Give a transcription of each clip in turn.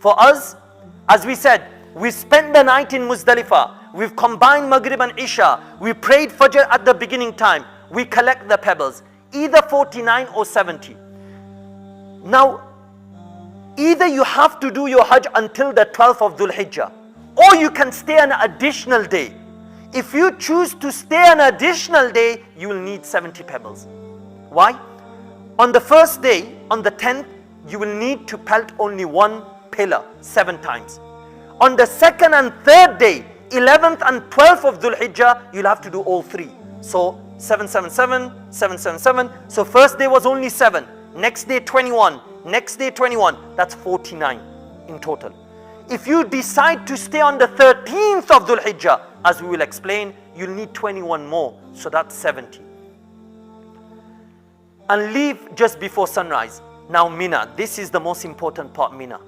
For us, as we said, we spent the night in Muzdalifah. We've combined Maghrib and Isha. We prayed Fajr at the beginning time. We collect the pebbles, either 49 or 70. Now, either you have to do your Hajj until the 12th of Dhul Hijjah, or you can stay an additional day. If you choose to stay an additional day, you will need 70 pebbles. Why? On the first day, on the 10th, you will need to pelt only one pillar 7 times. On the second and third day, 11th and 12th of Dhul Hijjah, you'll have to do all 3. So 777, 777. So first day was only 7. Next day 21. Next day 21. That's 49 in total. If you decide to stay on the 13th of Dhul Hijjah, as we will explain, you'll need 21 more. So that's 70. And leave just before sunrise. Now Mina, this is the most important part, Mina.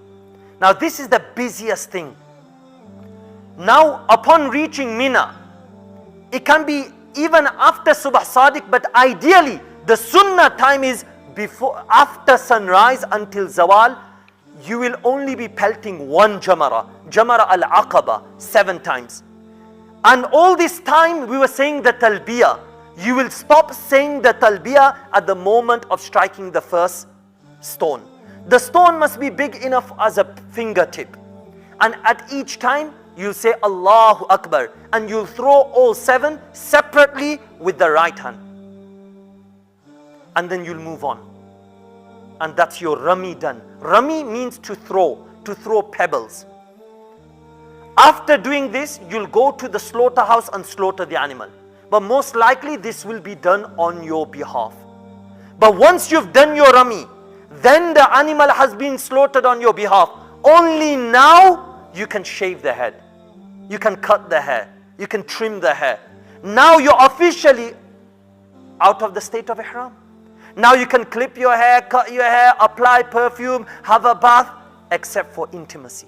Now this is the busiest thing. Now upon reaching Mina, it can be even after Subh Sadiq, but ideally the Sunnah time is after sunrise until Zawal. You will only be pelting one Jamara al-Aqaba 7 times. And all this time we were saying the Talbiyah. You will stop saying the Talbiyah at the moment of striking the first stone. The stone must be big enough as a fingertip. And at each time you'll say Allahu Akbar, and you'll throw all 7 separately with the right hand. And then you'll move on. And that's your Rami done. Rami means to throw pebbles. After doing this, you'll go to the slaughterhouse and slaughter the animal. But most likely this will be done on your behalf. But once you've done your Rami, then the animal has been slaughtered on your behalf. Only now you can shave the head. You can cut the hair. You can trim the hair. Now you're officially out of the state of Ihram. Now you can clip your hair, cut your hair, apply perfume, have a bath, except for intimacy.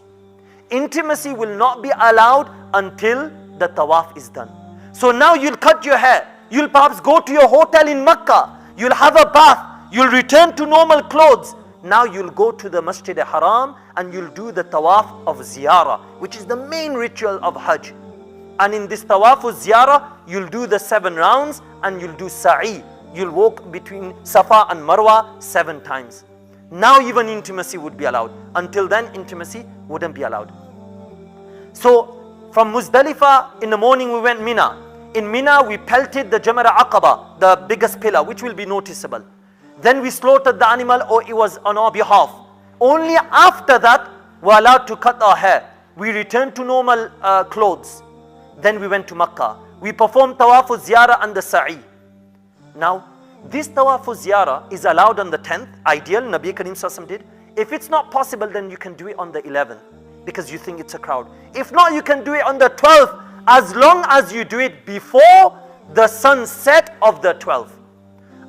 Intimacy will not be allowed until the tawaf is done. So now you'll cut your hair. You'll perhaps go to your hotel in Makkah. You'll have a bath. You'll return to normal clothes. Now you'll go to the Masjid al-Haram and you'll do the tawaf of ziyarah, which is the main ritual of Hajj. And in this tawaf of ziyarah, you'll do the 7 rounds and you'll do sa'i. You'll walk between Safa and Marwa 7 times. Now even intimacy would be allowed. Until then, intimacy wouldn't be allowed. So from Muzdalifah, in the morning we went Mina. In Mina, we pelted the Jamra Aqaba, the biggest pillar, which will be noticeable. Then we slaughtered the animal, or it was on our behalf. Only after that, we're allowed to cut our hair. We returned to normal clothes. Then we went to Makkah. We performed Tawaf al-Ziyarah and the Sa'i. Now, this Tawaf al-Ziyarah is allowed on the 10th, ideal, Nabi Karim Sallallahu did. If it's not possible, then you can do it on the 11th, because you think it's a crowd. If not, you can do it on the 12th, as long as you do it before the sunset of the 12th.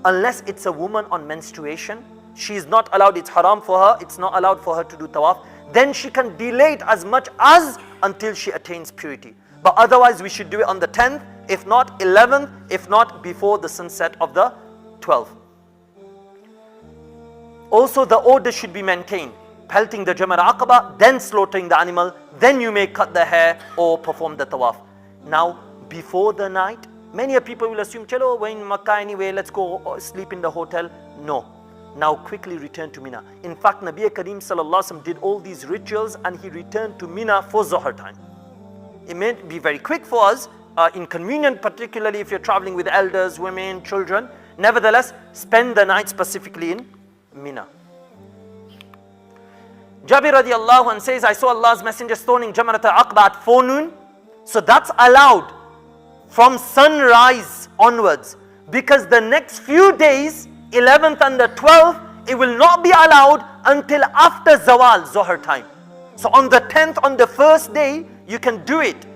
Unless it's a woman on menstruation, she is not allowed, it's haram for her, it's not allowed for her to do tawaf. Then she can delay it as much as until she attains purity. But otherwise we should do it on the 10th, if not 11th, if not before the sunset of the 12th. Also the order should be maintained. Pelting the Jamra Aqaba, then slaughtering the animal, then you may cut the hair or perform the tawaf. Now before the night, many people will assume, chalo, we're in Makkah anyway, let's go sleep in the hotel. No. Now quickly return to Mina. In fact, Nabi Karim Sallallahu Alaihi Wasallam did all these rituals and he returned to Mina for Zuhr time. It may be very quick for us, inconvenient, particularly if you're traveling with elders, women, children. Nevertheless, spend the night specifically in Mina. Jabir radiallahu anhu says, I saw Allah's Messenger stoning Jamrat al-Aqaba at forenoon. So that's allowed from sunrise onwards, because the next few days, 11th and the 12th, it will not be allowed until after Zawal, Zuhr time. So on the 10th, on the first day, you can do it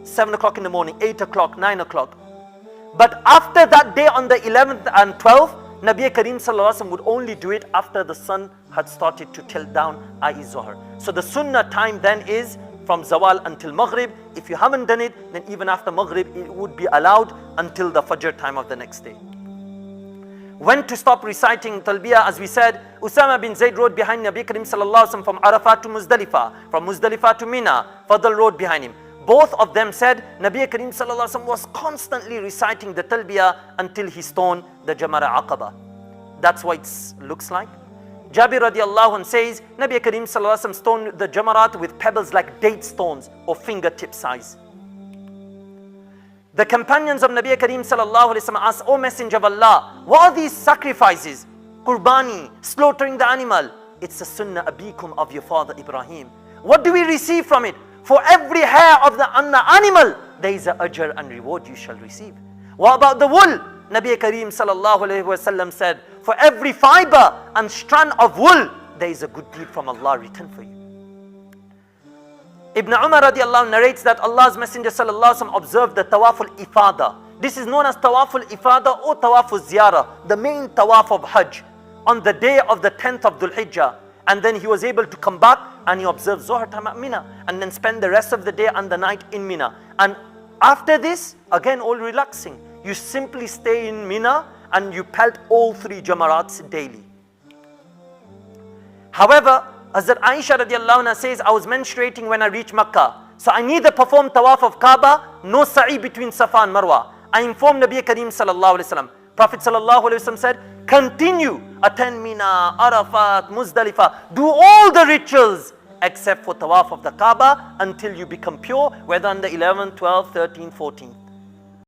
7 o'clock in the morning, 8 o'clock, 9 o'clock. But after that day, on the 11th and 12th, Nabi Karim Sallallahu Alaihi Wasallam would only do it after the sun had started to tilt down, i.e. Zuhr. So the sunnah time then is from Zawal until Maghrib. If you haven't done it, then even after Maghrib, it would be allowed until the Fajr time of the next day. When to stop reciting talbiyah, as we said, Usama bin Zayd rode behind Nabi Karim sallallahu alaihi wasallam from Arafat to Muzdalifah, from Muzdalifah to Mina, Fadl rode behind him. Both of them said Nabi Karim sallallahu alaihi wasallam was constantly reciting the talbiyah until he stoned the Jamara Aqaba. That's what it looks like. Jabir radiallahu anh says, Nabi Karim sallallahu alaihi wasallam stoned the Jamarat with pebbles like date stones or fingertip size. The companions of Nabi Karim sallallahu alaihi wasallam asked, O Messenger of Allah, what are these sacrifices? Qurbani, slaughtering the animal. It's a sunnah abikum of your father Ibrahim. What do we receive from it? For every hair of the animal, there is a ajr and reward you shall receive. What about the wool? Nabi Karim sallallahu alaihi wasallam said, for every fiber and strand of wool, there is a good deed from Allah written for you. Ibn Umar radiallahu narrates that Allah's Messenger sallallahu alaihi wasallam observed the tawaf al-ifada. This is known as tawaf al-ifada or tawaf al-ziyarah, the main tawaf of Hajj, on the day of the 10th of Dhul Hijjah. And then he was able to come back and he observed Zohar time at Mina, and then spend the rest of the day and the night in Mina. And after this, again all relaxing. You simply stay in Mina and you pelt all 3 Jamarats daily. However, Hazrat Aisha radiallahu anha says, I was menstruating when I reached Makkah. So I neither performed tawaf of Kaaba, nor sa'i between Safa and Marwa. I informed Nabi Karim sallallahu alaihi wasallam. Prophet sallallahu alaihi wasallam said, continue, attend Mina, Arafat, Muzdalifah, do all the rituals except for tawaf of the Kaaba until you become pure, whether on the 11th, 12th, 13th, 14th.